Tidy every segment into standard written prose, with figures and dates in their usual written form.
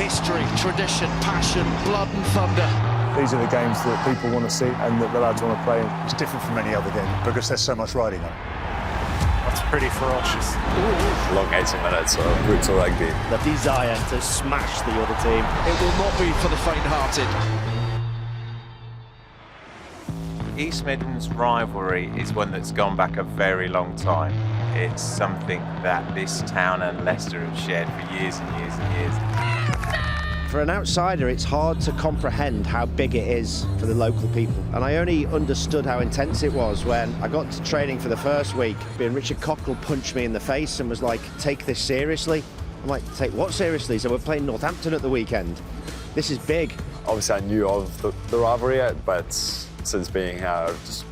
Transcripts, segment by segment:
History, tradition, passion, blood and thunder. These are the games that people want to see and that the lads want to play in. It's different from any other game because there's so much riding on it. That's pretty ferocious. Long 80 minutes of brutal rugby. The desire to smash the other team. It will not be for the faint-hearted. East Midlands rivalry is one that's gone back a very long time. It's something that this town and Leicester have shared for years and years and years. For an outsider, it's hard to comprehend how big it is for the local people. And I only understood how intense it was when I got to training for the first week. Richard Cockrell punched me in the face and was like, take this seriously. I'm like, take what seriously? So we're playing Northampton at the weekend. This is big. Obviously I knew of the rivalry, but since being here,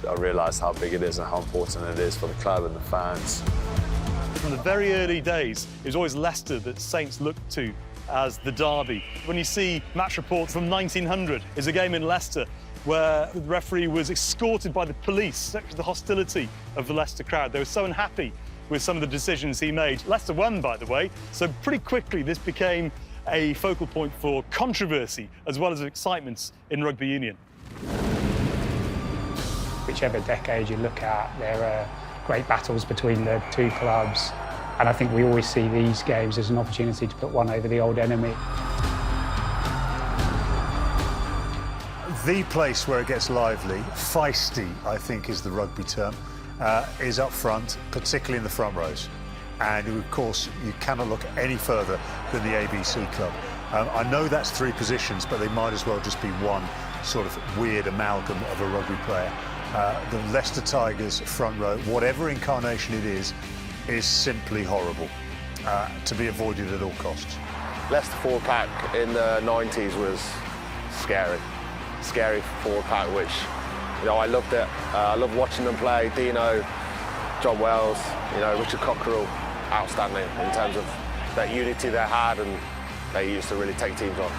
I realised how big it is and how important it is for the club and the fans. From the very early days, it was always Leicester that Saints looked to as the derby. When you see match reports from 1900, it's a game in Leicester where the referee was escorted by the police, the hostility of the Leicester crowd. They were so unhappy with some of the decisions he made. Leicester won, by the way, so pretty quickly this became a focal point for controversy as well as excitement in rugby union. Whichever decade you look at, there are great battles between the two clubs, and I think we always see these games as an opportunity to put one over the old enemy. The place where it gets lively, feisty, I think is the rugby term, is up front, particularly in the front rows. And of course, you cannot look any further than the ABC club. I know that's three positions, but they might as well just be one sort of weird amalgam of a rugby player. The Leicester Tigers front row, whatever incarnation it is simply horrible, to be avoided at all costs. Leicester forward pack in the 90s was scary. Scary forward pack, which, you know, I loved it. I loved watching them play. Dino, John Wells, you know, Richard Cockrell, outstanding in terms of that unity they had, and they used to really take teams on.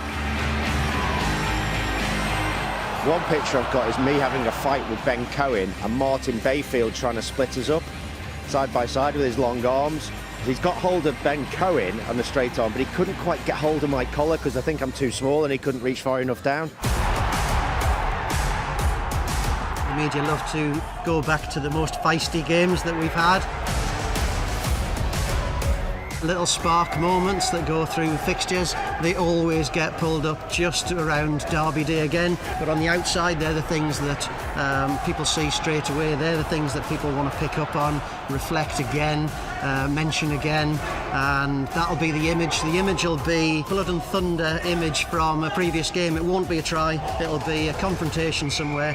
One picture I've got is me having a fight with Ben Cohen and Martin Bayfield trying to split us up, side by side with his long arms. He's got hold of Ben Cohen on the straight arm, but he couldn't quite get hold of my collar because I think I'm too small and he couldn't reach far enough down. The media love to go back to the most feisty games that we've had. Little spark moments that go through fixtures, they always get pulled up just around Derby Day again. But on the outside, they're the things that people see straight away. They're the things that people want to pick up on, reflect again, mention again, and that'll be the image. The image will be blood and thunder image from a previous game. It won't be a try, it'll be a confrontation somewhere.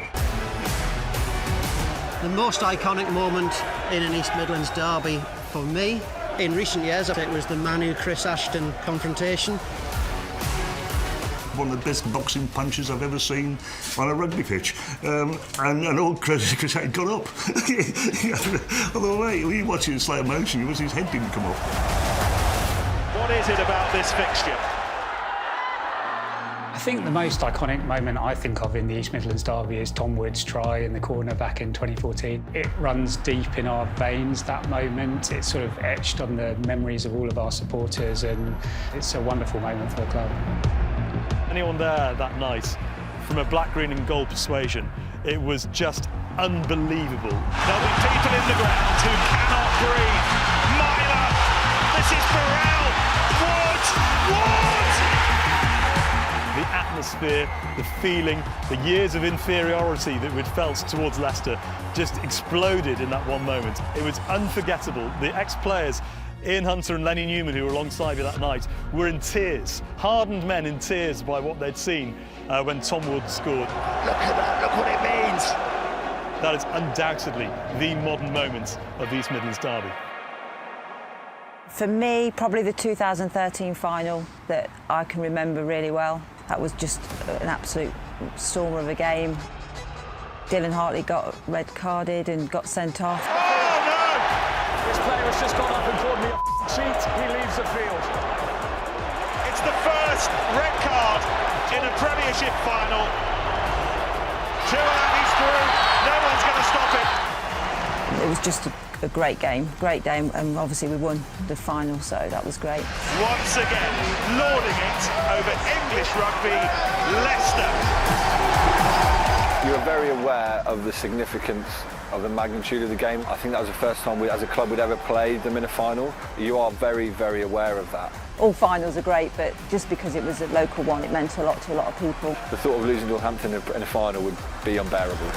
The most iconic moment in an East Midlands derby for me in recent years, it was the Manu-Chris Ashton confrontation. One of the best boxing punches I've ever seen on a rugby pitch. And old Chris had got up. Although, when you watch it in slow motion, his head didn't come up. What is it about this fixture? I think the most iconic moment I think of in the East Midlands derby is Tom Wood's try in the corner back in 2014. It runs deep in our veins, that moment. It's sort of etched on the memories of all of our supporters, and it's a wonderful moment for the club. Anyone there that night, from a black, green and gold persuasion, it was just unbelievable. There'll be people in the ground who cannot breathe. Myler, this is Burrell, Wood! The atmosphere, the feeling, the years of inferiority that we'd felt towards Leicester just exploded in that one moment. It was unforgettable. The ex-players, Ian Hunter and Lenny Newman, who were alongside me that night, were in tears, hardened men in tears by what they'd seen when Tom Wood scored. Look at that, look what it means. That is undoubtedly the modern moment of the East Midlands derby. For me, probably the 2013 final that I can remember really well. That was just an absolute stormer of a game. Dylan Hartley got red carded and got sent off. Oh no! This player has just gone up and called me a cheat. He leaves the field. It's the first red card in a Premiership final. He's through. No one's going to stop it. It was just a great game, and obviously we won the final, so that was great. Once again, lording it over English rugby, Leicester. You were very aware of the significance of the magnitude of the game. I think that was the first time as a club we'd ever played them in a final. You are very, very aware of that. All finals are great, but just because it was a local one, it meant a lot to a lot of people. The thought of losing Northampton in a final would be unbearable.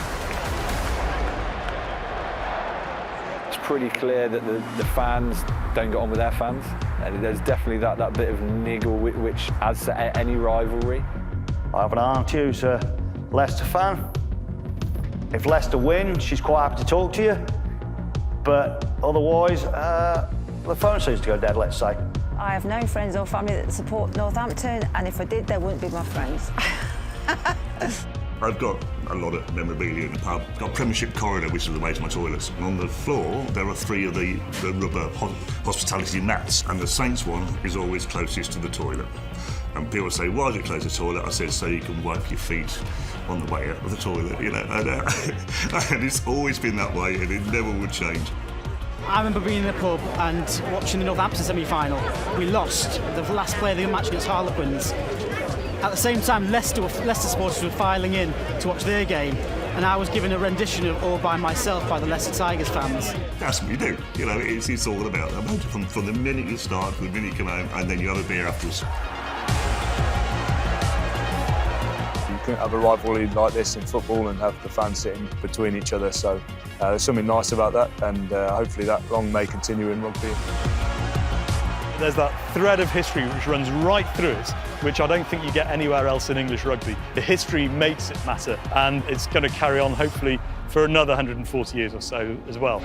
It's pretty clear that the fans don't get on with their fans, and there's definitely that bit of niggle which adds to any rivalry. I have an aunt who's a Leicester fan. If Leicester win, she's quite happy to talk to you, but otherwise, the phone seems to go dead, let's say. I have no friends or family that support Northampton, and if I did, they wouldn't be my friends. I've got a lot of memorabilia in the pub. I've got Premiership corridor, which is the way to my toilets. And on the floor, there are 3 of the rubber hospitality mats, and the Saints one is always closest to the toilet. And people say, why is it close to the toilet? I said, so you can wipe your feet on the way out of the toilet, you know. And it's always been that way, and it never would change. I remember being in the pub and watching the Northampton semi-final. We lost the last play of the match against Harlequins. At the same time, Leicester supporters were filing in to watch their game, and I was given a rendition of All By Myself by the Leicester Tigers fans. That's what you do. You know, it's all about that. From the minute you start, to the minute you come home, and then you have a beer afterwards. You couldn't have a rivalry like this in football and have the fans sitting between each other, so there's something nice about that, and hopefully that long may continue in rugby. There's that thread of history which runs right through it, which I don't think you get anywhere else in English rugby. The history makes it matter, and it's going to carry on hopefully for another 140 years or so as well.